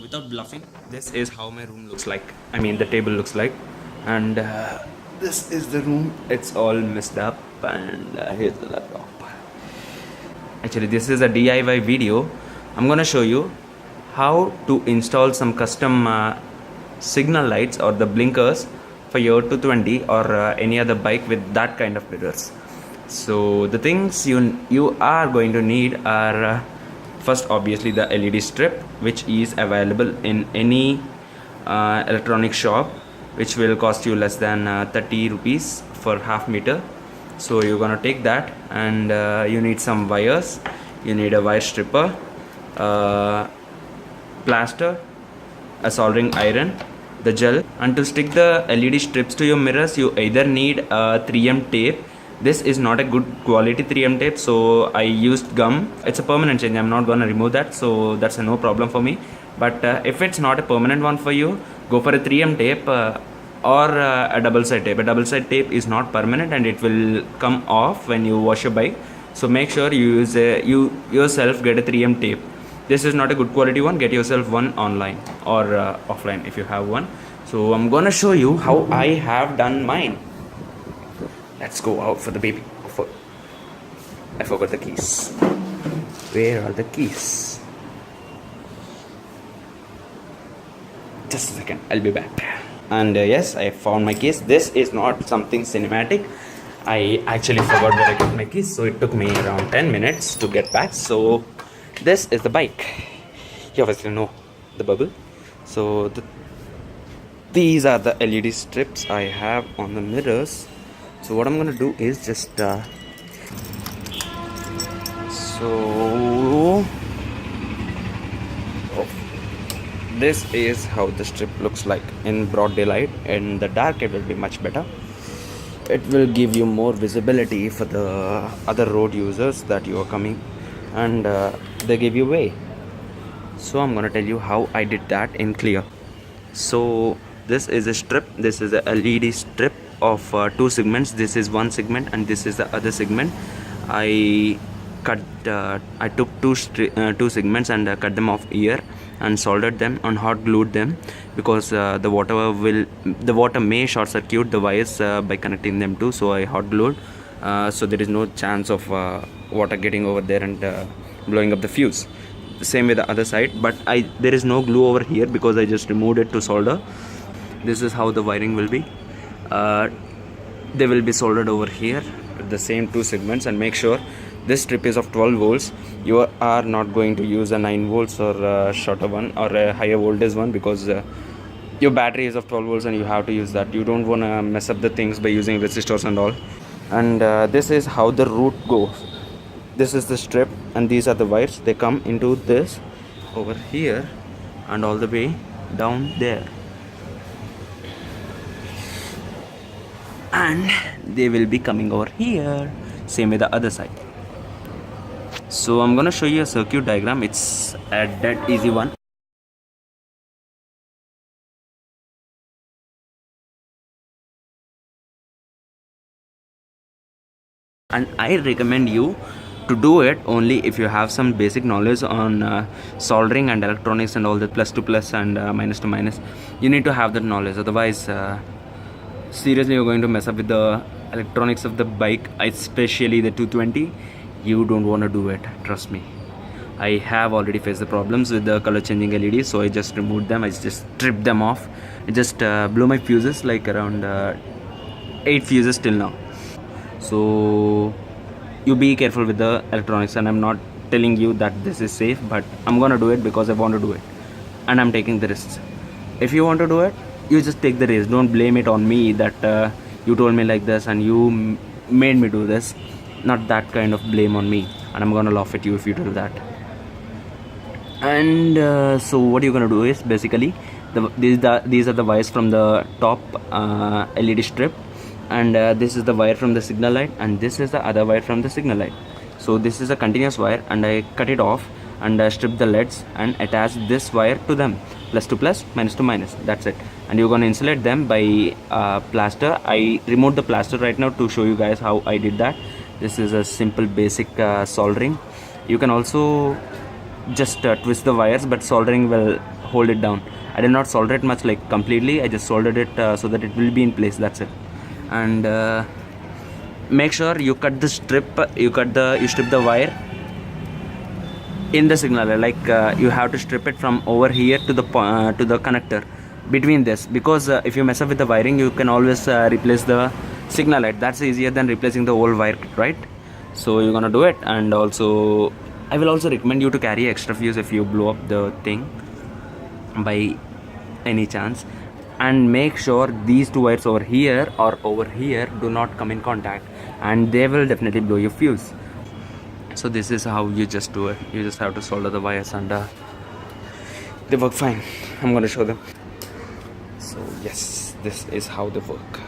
without bluffing, this is how my room looks like. I mean the table looks like, and this is the room. It's all messed up, and here's the laptop. Actually, this is a DIY video. I'm gonna show you how to install some custom signal lights or the blinkers for your 220 or any other bike with that kind of mirrors. So the things you are going to need are first obviously the LED strip, which is available in any electronic shop, which will cost you less than 30 rupees for half meter. So you're gonna take that, and you need some wires, you need a wire stripper, plaster, a soldering iron, the gel, and to stick the LED strips to your mirrors you either need a 3M tape. This is not a good quality 3M tape, so I used gum. It's a permanent change, I'm not gonna remove that, so that's a no problem for me. But if it's not a permanent one for you, go for a 3M tape or a double side tape. A double side tape is not permanent and it will come off when you wash your bike, so make sure you use you yourself get a 3M tape. This is not a good quality one, get yourself one online or offline if you have one. So I'm gonna show you how I have done mine. Let's go out for the baby. I forgot the keys. Where are the keys? Just a second, I'll be back. And yes, I found my keys. This is not something cinematic. I actually forgot where I got my keys, so it took me around 10 minutes to get back. So this is the bike. You obviously know the bubble. So these are the LED strips I have on the mirrors. So what I'm gonna do is just this is how the strip looks like in broad daylight. In the dark it will be much better. It will give you more visibility for the other road users that you are coming, and they give you way. So I'm gonna tell you how I did that in clear. So this is a strip, this is a LED strip of 2 segments. This is one segment and this is the other segment. I took two segments and cut them off here and soldered them and hot glued them, because the water may short circuit the wires by connecting them too. So I hot glued, so there is no chance of water getting over there and blowing up the fuse. The same with the other side, but there is no glue over here because I just removed it to solder. This is how the wiring will be. They will be soldered over here with the same 2 segments, and make sure this strip is of 12 volts. You are not going to use a 9 volts or a shorter one or a higher voltage one, because your battery is of 12 volts and you have to use that. You don't want to mess up the things by using resistors and all. And this is how the route goes. This is the strip and these are the wires. They come into this over here and all the way down there, and they will be coming over here. Same with the other side. So I'm gonna show you a circuit diagram. It's a dead easy one. And I recommend you to do it only if you have some basic knowledge on soldering and electronics and all that, plus to plus and minus to minus. You need to have that knowledge, otherwise seriously you're going to mess up with the electronics of the bike, especially the 220. You don't want to do it, trust me. I have already faced the problems with the color changing LEDs, so I just removed them. I just stripped them off. I just blew my fuses, like around 8 fuses till now. So you be careful with the electronics, and I'm not telling you that this is safe, but I'm gonna do it because I want to do it and I'm taking the risks. If you want to do it, you just take the risk. Don't blame it on me that you told me like this and you made me do this. Not that kind of blame on me, and I'm gonna laugh at you if you do that. And so what you're gonna do is basically these are the wires from the top LED strip, and this is the wire from the signal light, and this is the other wire from the signal light. So this is a continuous wire, and I cut it off and strip the LEDs and attach this wire to them, plus to plus, minus to minus. That's it. And you're gonna insulate them by plaster. I removed the plaster right now to show you guys how I did that. This is a simple basic soldering. You can also just twist the wires, but soldering will hold it down. I did not solder it much like completely. I just soldered it so that it will be in place. That's it. And make sure you cut the strip. You strip the wire in the signaler. Like you have to strip it from over here to the connector between this, because if you mess up with the wiring, you can always replace the signal light. That's easier than replacing the whole wire, right? So you're gonna do it. And also I will also recommend you to carry extra fuse if you blow up the thing by any chance. And make sure these two wires over here or over here do not come in contact, and they will definitely blow your fuse. So this is how you just do it. You just have to solder the wires, and they work fine. I'm gonna show them. So yes, this is how they work.